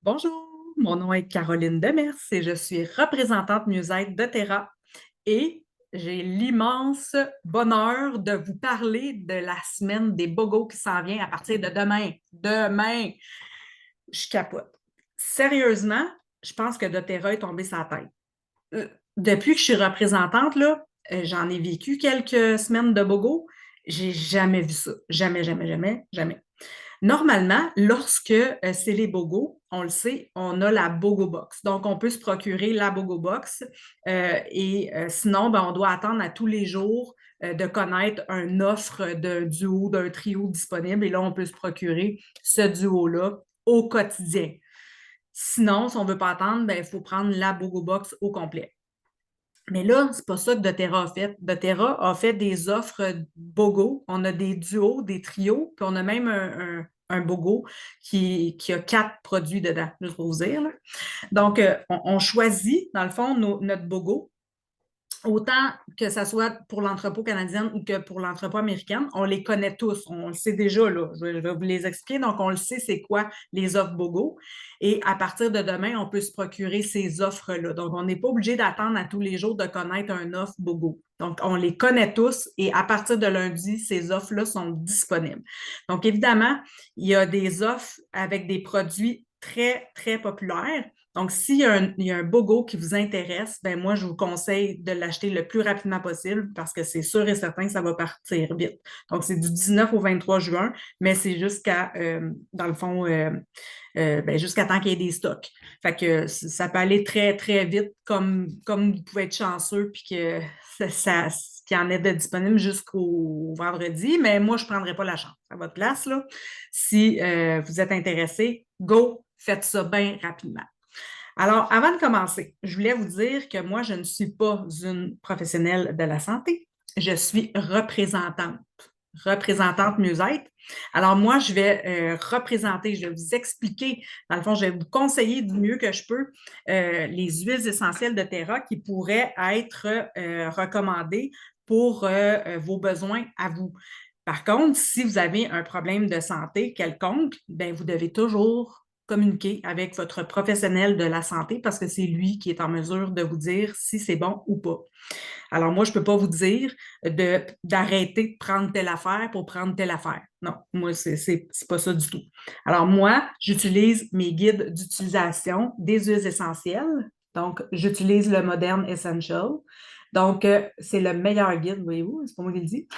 Bonjour, mon nom est Caroline Demers et je suis représentante mieux-être de Terra et j'ai l'immense bonheur de vous parler de la semaine des bogos qui s'en vient à partir de demain. Demain, je capote. Sérieusement, je pense que doTERRA est tombé sur la tête. Depuis que je suis représentante, là, j'en ai vécu quelques semaines de bogo. J'ai jamais vu ça. Jamais, jamais, jamais, jamais. Normalement, lorsque c'est les bogos, on le sait, on a la Bogo Box. Donc, on peut se procurer la Bogo Box sinon, ben, on doit attendre à tous les jours de connaître une offre d'un duo, d'un trio disponible. Et là, on peut se procurer ce duo-là au quotidien. Sinon, si on ne veut pas attendre, ben, il faut prendre la Bogo Box au complet. Mais là, c'est pas ça que doTERRA a fait. doTERRA a fait des offres BOGO. On a des duos, des trios, puis on a même un BOGO qui a 4 produits dedans, juste pour vous dire, là. Donc, on choisit, dans le fond, notre BOGO. Autant que ce soit pour l'entrepôt canadien ou que pour l'entrepôt américain, on les connaît tous. On le sait déjà, là. Je vais vous les expliquer. Donc, on le sait, c'est quoi les offres BOGO. Et à partir de demain, on peut se procurer ces offres-là. Donc, on n'est pas obligé d'attendre à tous les jours de connaître un offre BOGO. Donc, on les connaît tous et à partir de lundi, ces offres-là sont disponibles. Donc, évidemment, il y a des offres avec des produits très, très populaires. Donc, s'il y a un BOGO qui vous intéresse, ben moi, je vous conseille de l'acheter le plus rapidement possible parce que c'est sûr et certain que ça va partir vite. Donc, c'est du 19 au 23 juin, mais c'est jusqu'à, dans le fond, ben, jusqu'à temps qu'il y ait des stocks. Fait que ça peut aller très, très vite, comme vous pouvez être chanceux, puis que qu'il y en ait de disponible jusqu'au vendredi, mais moi, je ne prendrai pas la chance à votre place, là. Si vous êtes intéressé, go, faites ça bien rapidement. Alors, avant de commencer, je voulais vous dire que moi, je ne suis pas une professionnelle de la santé. Je suis représentante mieux-être. Alors, moi, je vais représenter, je vais vous expliquer, dans le fond, je vais vous conseiller du mieux que je peux les huiles essentielles de Terra qui pourraient être recommandées pour vos besoins à vous. Par contre, si vous avez un problème de santé quelconque, bien, vous devez toujours communiquer avec votre professionnel de la santé parce que c'est lui qui est en mesure de vous dire si c'est bon ou pas. Alors, moi, je ne peux pas vous dire d'arrêter de prendre telle affaire pour prendre telle affaire. Non, moi, c'est pas ça du tout. Alors, moi, j'utilise mes guides d'utilisation des huiles essentielles. Donc, j'utilise le Modern Essential. Donc, c'est le meilleur guide, voyez-vous, c'est pas moi qui le dis.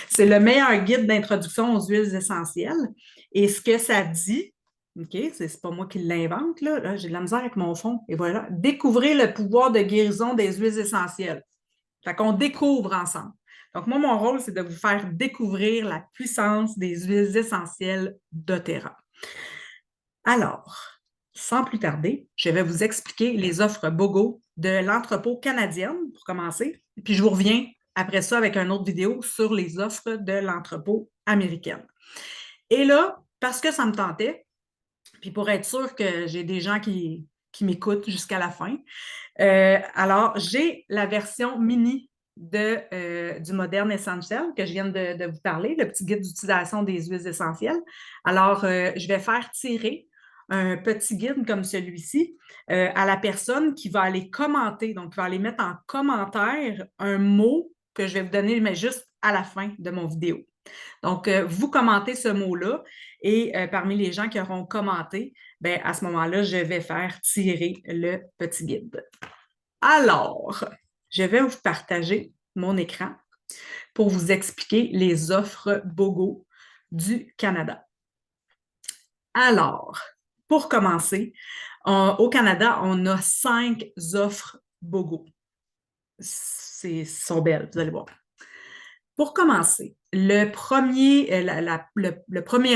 C'est le meilleur guide d'introduction aux huiles essentielles. Et ce que ça dit, OK, c'est pas moi qui l'invente, là, j'ai de la misère avec mon fond. Et voilà, découvrez le pouvoir de guérison des huiles essentielles. Fait qu'on découvre ensemble. Donc, moi, mon rôle, c'est de vous faire découvrir la puissance des huiles essentielles doTERRA. Alors, sans plus tarder, je vais vous expliquer les offres BOGO de l'entrepôt canadien, pour commencer. Puis, je vous reviens après ça avec une autre vidéo sur les offres de l'entrepôt américain. Et là, parce que ça me tentait, puis pour être sûr que j'ai des gens qui m'écoutent jusqu'à la fin, alors j'ai la version mini du Modern Essential que je viens de vous parler, le petit guide d'utilisation des huiles essentielles. Alors, je vais faire tirer un petit guide comme celui-ci à la personne qui va aller commenter, donc qui va aller mettre en commentaire un mot que je vais vous donner, mais juste à la fin de mon vidéo. Donc, vous commentez ce mot-là et parmi les gens qui auront commenté, bien, à ce moment-là, je vais faire tirer le petit guide. Alors, je vais vous partager mon écran pour vous expliquer les offres BOGO du Canada. Alors, pour commencer, au Canada, on a 5 offres BOGO. Sont belles, vous allez voir. Pour commencer, le premier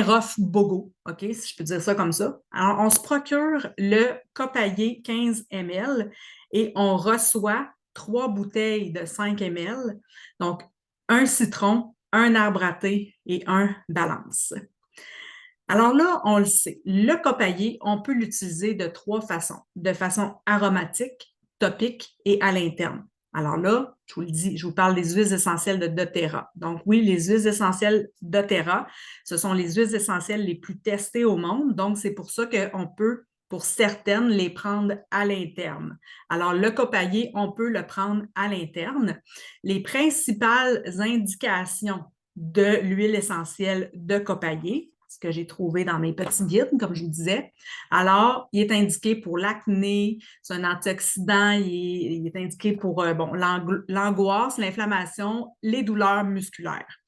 offre BOGO, OK, si je peux dire ça comme ça. Alors, on se procure le copaillé 15 ml et on reçoit 3 bouteilles de 5 ml. Donc, un citron, un arbre à thé et un balance. Alors là, on le sait, le copaillé, on peut l'utiliser de 3 façons. De façon aromatique, topique et à l'interne. Alors là, je vous le dis, je vous parle des huiles essentielles de doTERRA. Donc oui, les huiles essentielles doTERRA, ce sont les huiles essentielles les plus testées au monde. Donc, c'est pour ça qu'on peut pour certaines, les prendre à l'interne. Alors, le copaillé, on peut le prendre à l'interne. Les principales indications de l'huile essentielle de copaillé, ce que j'ai trouvé dans mes petits guides, comme je vous disais. Alors, il est indiqué pour l'acné, c'est un antioxydant, il est indiqué pour l'angoisse, l'inflammation, les douleurs musculaires.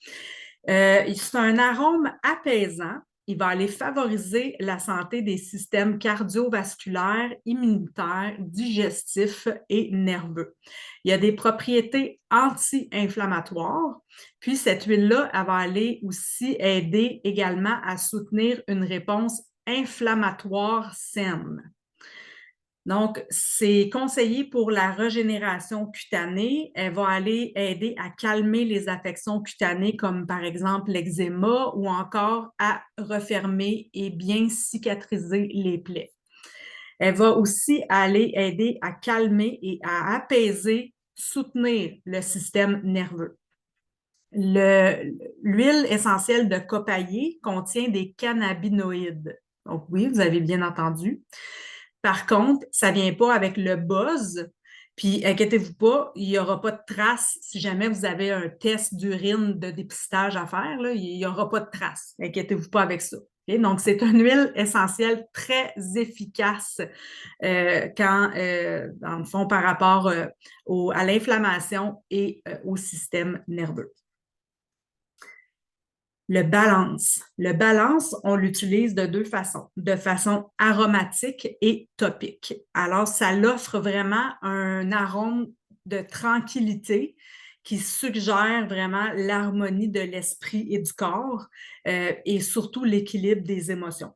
C'est un arôme apaisant. Il va aller favoriser la santé des systèmes cardiovasculaires, immunitaires, digestifs et nerveux. Il y a des propriétés anti-inflammatoires. Puis cette huile-là, elle va aller aussi aider également à soutenir une réponse inflammatoire saine. Donc, c'est conseillé pour la régénération cutanée. Elle va aller aider à calmer les affections cutanées comme par exemple l'eczéma ou encore à refermer et bien cicatriser les plaies. Elle va aussi aller aider à calmer et à apaiser, soutenir le système nerveux. L'huile essentielle de copaillé contient des cannabinoïdes. Donc oui, vous avez bien entendu. Par contre, ça ne vient pas avec le buzz. Puis, inquiétez-vous pas, il n'y aura pas de traces. Si jamais vous avez un test d'urine de dépistage à faire, là, il n'y aura pas de traces. Inquiétez-vous pas avec ça. Okay? Donc, c'est une huile essentielle très efficace dans le fond, par rapport à l'inflammation et au système nerveux. Le balance. Le balance, on l'utilise de deux façons, de façon aromatique et topique. Alors, ça l'offre vraiment un arôme de tranquillité qui suggère vraiment l'harmonie de l'esprit et du corps et surtout l'équilibre des émotions.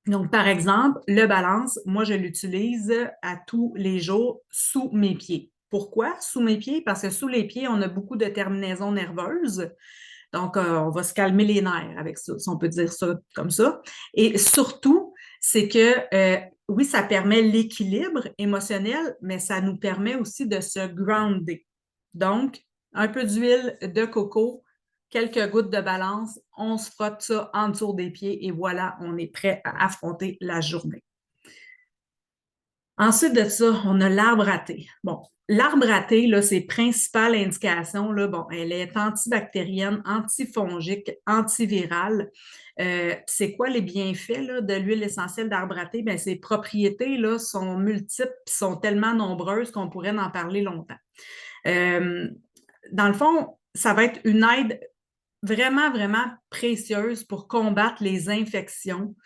Donc, par exemple, le balance, moi, je l'utilise à tous les jours sous mes pieds. Pourquoi sous mes pieds? Parce que sous les pieds, on a beaucoup de terminaisons nerveuses. Donc, on va se calmer les nerfs avec ça, si on peut dire ça comme ça. Et surtout, c'est que oui, ça permet l'équilibre émotionnel, mais ça nous permet aussi de se grounder. Donc, un peu d'huile de coco, quelques gouttes de balance, on se frotte ça en dessous des pieds et voilà, on est prêt à affronter la journée. Ensuite de ça, on a l'arbre à thé. Bon, l'arbre à thé, là, ses principales indications, là, bon, elle est antibactérienne, antifongique, antivirale. C'est quoi les bienfaits là, de l'huile essentielle d'arbre à thé? Bien, ses propriétés là, sont multiples et sont tellement nombreuses qu'on pourrait en parler longtemps. Dans le fond, ça va être une aide vraiment, vraiment précieuse pour combattre les infections,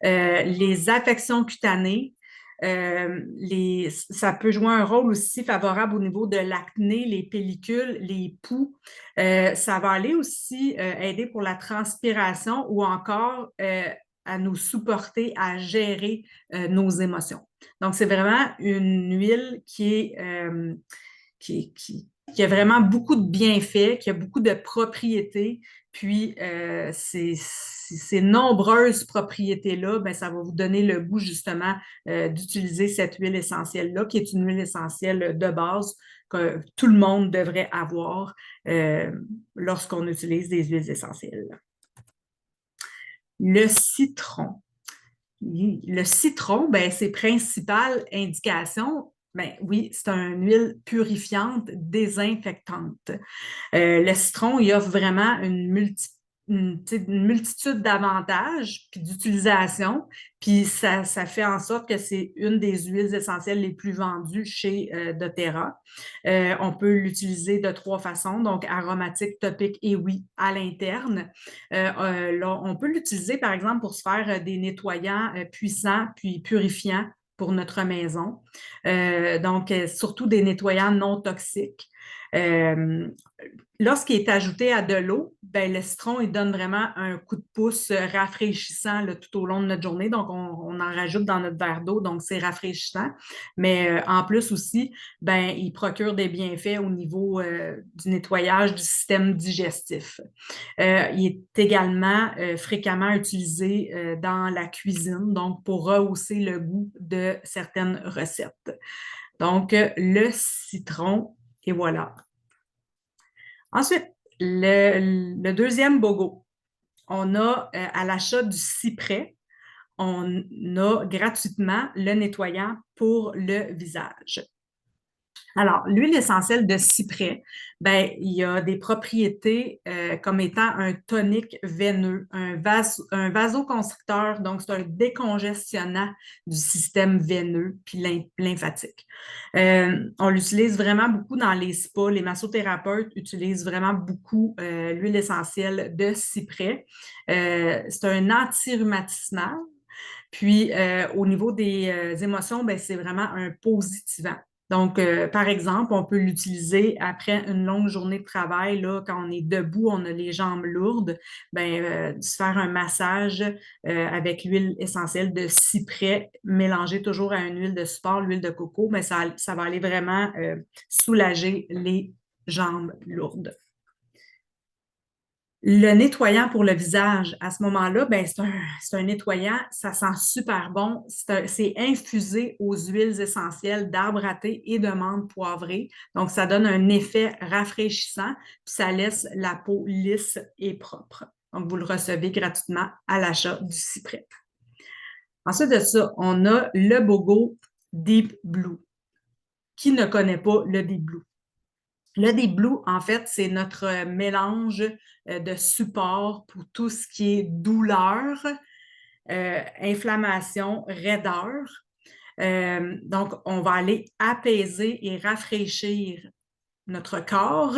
les affections cutanées. Ça peut jouer un rôle aussi favorable au niveau de l'acné, les pellicules, les poux. Ça va aller aussi aider pour la transpiration ou encore à nous supporter à gérer nos émotions. Donc, c'est vraiment une huile qui a vraiment beaucoup de bienfaits, qui a beaucoup de propriétés. Puis, ces nombreuses propriétés-là, ben, ça va vous donner le goût justement d'utiliser cette huile essentielle-là, qui est une huile essentielle de base que tout le monde devrait avoir lorsqu'on utilise des huiles essentielles. Le citron. Le citron, ben, ses principales indications, ben oui, c'est une huile purifiante, désinfectante. Le citron, il offre vraiment une multitude d'avantages puis d'utilisation. Puis ça fait en sorte que c'est une des huiles essentielles les plus vendues chez doTERRA. On peut l'utiliser de trois façons, donc aromatique, topique et oui, à l'interne. Là, on peut l'utiliser, par exemple, pour se faire des nettoyants puissants puis purifiants pour notre maison. Donc, surtout des nettoyants non toxiques. Lorsqu'il est ajouté à de l'eau, ben, le citron, il donne vraiment un coup de pouce rafraîchissant là, tout au long de notre journée. Donc, on en rajoute dans notre verre d'eau, donc c'est rafraîchissant. Mais en plus aussi, ben, il procure des bienfaits au niveau du nettoyage du système digestif. Il est également fréquemment utilisé dans la cuisine, donc pour rehausser le goût de certaines recettes. Donc, le citron, et voilà. Ensuite, le deuxième BOGO, on a à l'achat du cyprès, on a gratuitement le nettoyant pour le visage. Alors, l'huile essentielle de cyprès, ben, il y a des propriétés comme étant un tonique veineux, un vasoconstricteur, donc c'est un décongestionnant du système veineux puis lymphatique. On l'utilise vraiment beaucoup dans les spas. Les massothérapeutes utilisent vraiment beaucoup l'huile essentielle de cyprès. C'est un anti-rhumatismal. Puis, au niveau des émotions, ben, c'est vraiment un positivant. Donc, par exemple, on peut l'utiliser après une longue journée de travail, là, quand on est debout, on a les jambes lourdes, ben, se faire un massage avec l'huile essentielle de cyprès mélangée toujours à une huile de support, l'huile de coco, ben, ça va aller vraiment soulager les jambes lourdes. Le nettoyant pour le visage, à ce moment-là, ben, c'est un nettoyant, ça sent super bon. C'est infusé aux huiles essentielles d'arbre à thé et de menthe poivrée. Donc, ça donne un effet rafraîchissant, puis ça laisse la peau lisse et propre. Donc, vous le recevez gratuitement à l'achat du cyprès. Ensuite de ça, on a le BOGO Deep Blue. Qui ne connaît pas le Deep Blue? Le Deep Blue, en fait, c'est notre mélange de support pour tout ce qui est douleur, inflammation, raideur. Donc, on va aller apaiser et rafraîchir notre corps.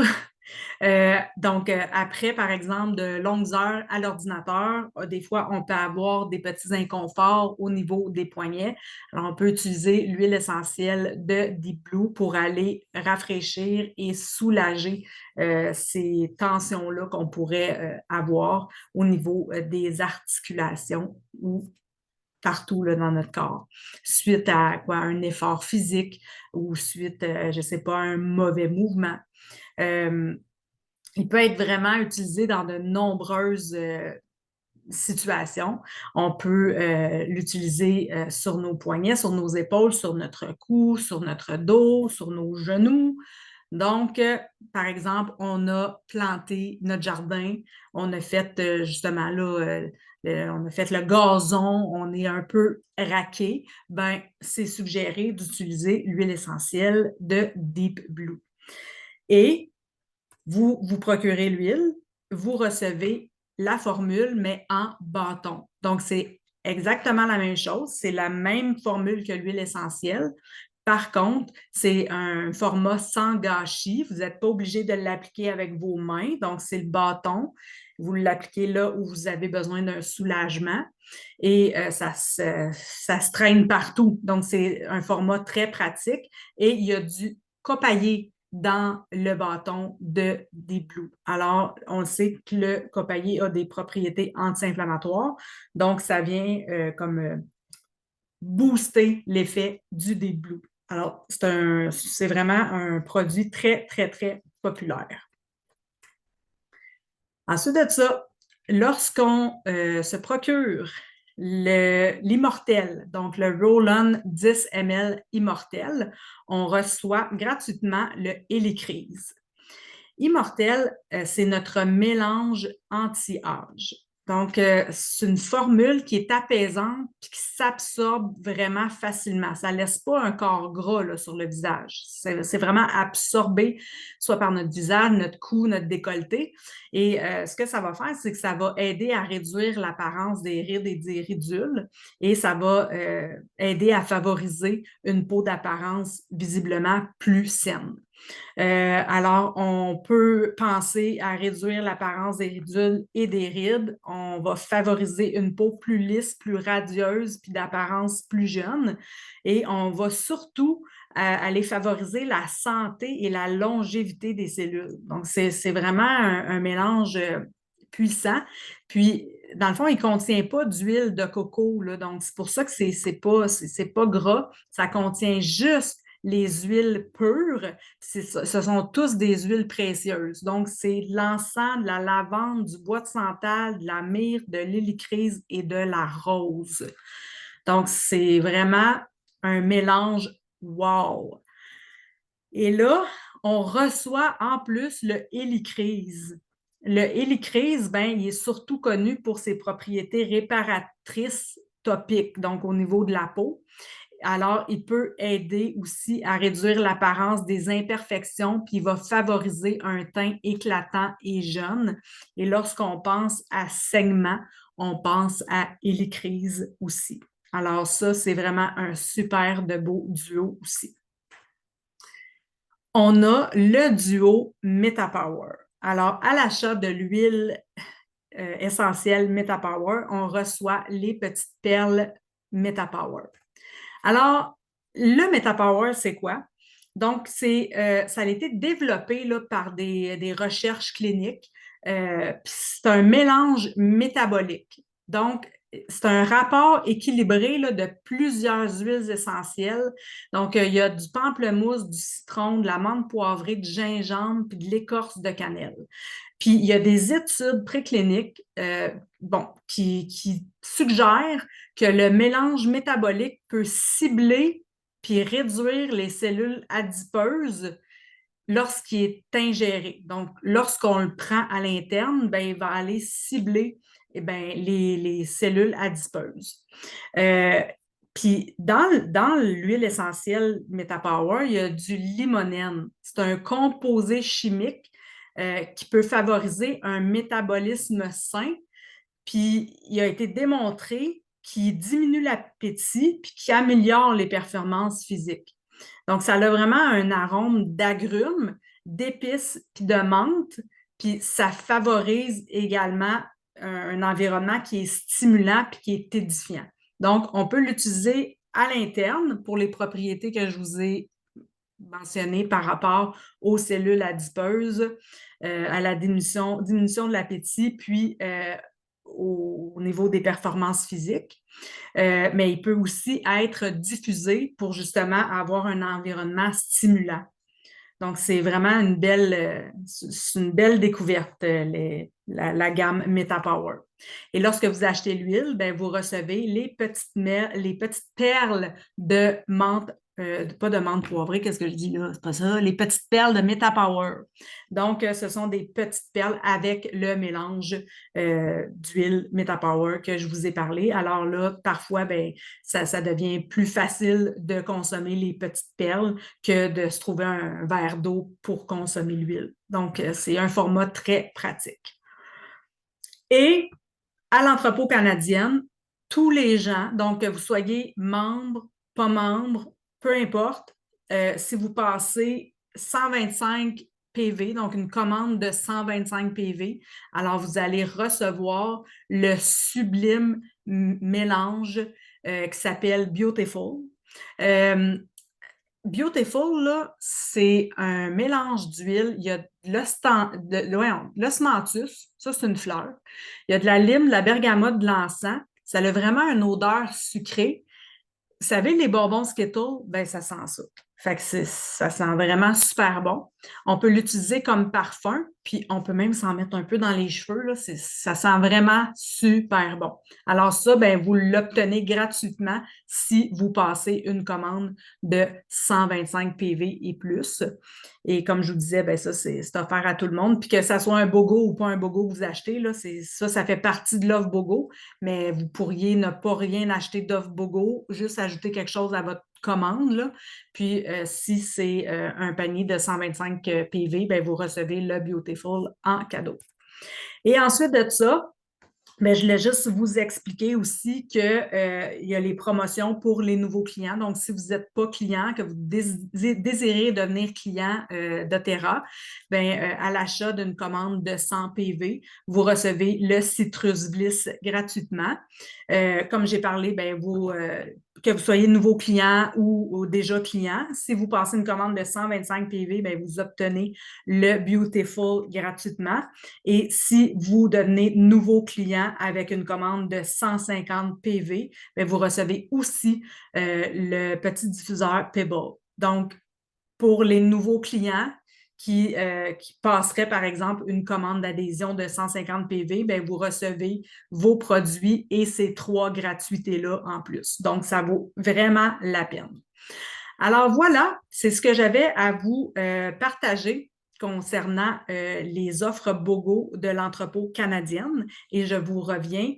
Donc, après, par exemple, de longues heures à l'ordinateur, des fois, on peut avoir des petits inconforts au niveau des poignets. Alors, on peut utiliser l'huile essentielle de Deep Blue pour aller rafraîchir et soulager ces tensions-là qu'on pourrait avoir au niveau des articulations ou partout là, dans notre corps, suite à quoi, un effort physique ou suite, je ne sais pas, à un mauvais mouvement. Il peut être vraiment utilisé dans de nombreuses situations. On peut l'utiliser sur nos poignets, sur nos épaules, sur notre cou, sur notre dos, sur nos genoux. Donc, par exemple, on a planté notre jardin, on a fait justement là, on a fait le gazon, on est un peu raqué, ben c'est suggéré d'utiliser l'huile essentielle de Deep Blue. Et vous vous procurez l'huile, vous recevez la formule, mais en bâton. Donc, c'est exactement la même chose. C'est la même formule que l'huile essentielle. Par contre, c'est un format sans gâchis. Vous n'êtes pas obligé de l'appliquer avec vos mains. Donc, c'est le bâton. Vous l'appliquez là où vous avez besoin d'un soulagement et ça se traîne partout. Donc, c'est un format très pratique et il y a du copaillé dans le bâton de Deep Blue. Alors, on sait que le copaillé a des propriétés anti-inflammatoires, donc ça vient comme booster l'effet du Deep Blue. Alors, c'est vraiment un produit très, très, très populaire. Ensuite de ça, lorsqu'on se procure l'immortel, donc le Roll-On 10 ml immortel, on reçoit gratuitement le Helicrise. Immortel, c'est notre mélange anti-âge. Donc, c'est une formule qui est apaisante et qui s'absorbe vraiment facilement. Ça ne laisse pas un corps gras là, sur le visage. C'est vraiment absorbé, soit par notre visage, notre cou, notre décolleté. Et ce que ça va faire, c'est que ça va aider à réduire l'apparence des rides et des ridules et ça va aider à favoriser une peau d'apparence visiblement plus saine. Alors, on peut penser à réduire l'apparence des ridules et des rides. On va favoriser une peau plus lisse, plus radieuse, puis d'apparence plus jeune. Et on va surtout aller favoriser la santé et la longévité des cellules. Donc, c'est vraiment un mélange puissant. Puis, dans le fond, il ne contient pas d'huile de coco, là. Donc, c'est pour ça que c'est pas gras. Ça contient juste les huiles pures, ce sont tous des huiles précieuses. Donc, c'est l'encens, de la lavande, du bois de santal, de la myrrhe, de l'hélicryse et de la rose. Donc, c'est vraiment un mélange wow! Et là, on reçoit en plus le hélicryse. Le hélicryse, ben, il est surtout connu pour ses propriétés réparatrices atopique, donc au niveau de la peau. Alors, il peut aider aussi à réduire l'apparence des imperfections, puis il va favoriser un teint éclatant et jeune. Et lorsqu'on pense à saignement, on pense à hélicryse aussi. Alors ça, c'est vraiment un super de beau duo aussi. On a le duo MetaPower. Alors, à l'achat de l'huile essentielle MetaPower, on reçoit les petites perles MetaPower. Alors, le MetaPower, c'est quoi? Donc, ça a été développé là, par des recherches cliniques. C'est un mélange métabolique. Donc, c'est un rapport équilibré là, de plusieurs huiles essentielles. Donc, il y a du pamplemousse, du citron, de la menthe poivrée, du gingembre, puis de l'écorce de cannelle. Puis, il y a des études précliniques qui suggèrent que le mélange métabolique peut cibler puis réduire les cellules adipeuses lorsqu'il est ingéré. Donc, lorsqu'on le prend à l'interne, ben, il va aller cibler les cellules adipeuses. Puis, dans l'huile essentielle MetaPower, il y a du limonène. C'est un composé chimique qui peut favoriser un métabolisme sain. Puis, il a été démontré qu'il diminue l'appétit puis qu'il améliore les performances physiques. Donc, ça a vraiment un arôme d'agrumes, d'épices puis de menthe. Puis, ça favorise également un environnement qui est stimulant puis qui est édifiant. Donc, on peut l'utiliser à l'interne pour les propriétés que je vous ai mentionnées par rapport aux cellules adipeuses, à la diminution de l'appétit, puis au niveau des performances physiques. Mais il peut aussi être diffusé pour justement avoir un environnement stimulant. Donc, c'est vraiment une belle découverte, la gamme MetaPower. Et lorsque vous achetez l'huile, ben, vous recevez les petites perles de menthe, pas de menthe poivrée, qu'est-ce que je dis là? C'est pas ça, les petites perles de MetaPower. Donc, ce sont des petites perles avec le mélange d'huile MetaPower que je vous ai parlé. Alors là, parfois, ben, ça devient plus facile de consommer les petites perles que de se trouver un verre d'eau pour consommer l'huile. Donc, c'est un format très pratique. Et à l'entrepôt canadien, tous les gens, donc que vous soyez membre, pas membre, peu importe, si vous passez 125 PV, donc une commande de 125 PV, alors vous allez recevoir le sublime mélange qui s'appelle Beautiful. Beautiful, là, c'est un mélange d'huile. Il y a de l'osmanthus, ça c'est une fleur. Il y a de la lime, de la bergamote, de l'encens. Ça a vraiment une odeur sucrée. Vous savez, les bonbons Skittles, ben ça sent ça. Fait que ça sent vraiment super bon. On peut l'utiliser comme parfum, puis on peut même s'en mettre un peu dans les cheveux, là. Ça sent vraiment super bon. Alors ça, ben, vous l'obtenez gratuitement si vous passez une commande de 125 PV et plus. Et comme je vous disais, ben ça, c'est offert à tout le monde. Puis que ça soit un BOGO ou pas un BOGO que vous achetez, là, ça fait partie de l'offre BOGO, mais vous pourriez ne pas rien acheter d'offre BOGO, juste ajouter quelque chose à votre commande, là. Puis, si c'est un panier de 125 PV, ben, vous recevez le Beautiful en cadeau. Et ensuite de ça, mais je voulais juste vous expliquer aussi qu'il y a les promotions pour les nouveaux clients. Donc, si vous n'êtes pas client, que vous désirez devenir client d'Otera, à l'achat d'une commande de 100 PV, vous recevez le Citrus Bliss gratuitement. Comme j'ai parlé, que vous soyez nouveau client ou déjà client, si vous passez une commande de 125 PV, vous obtenez le Beautiful gratuitement. Et si vous devenez nouveau client avec une commande de 150 PV, vous recevez aussi le petit diffuseur Pebble. Donc, pour les nouveaux clients qui passeraient, par exemple, une commande d'adhésion de 150 PV, vous recevez vos produits et ces 3 gratuités-là en plus. Donc, ça vaut vraiment la peine. Alors voilà, c'est ce que j'avais à vous partager concernant les offres BOGO de l'entrepôt canadien et je vous reviens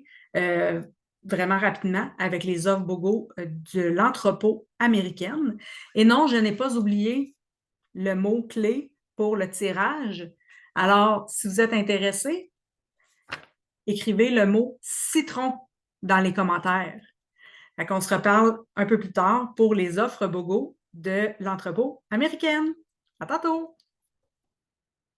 vraiment rapidement avec les offres BOGO de l'entrepôt américaine. Et non, je n'ai pas oublié le mot-clé pour le tirage. Alors, si vous êtes intéressé, écrivez le mot citron dans les commentaires. Fait qu'on se reparle un peu plus tard pour les offres BOGO de l'entrepôt américaine. À tantôt!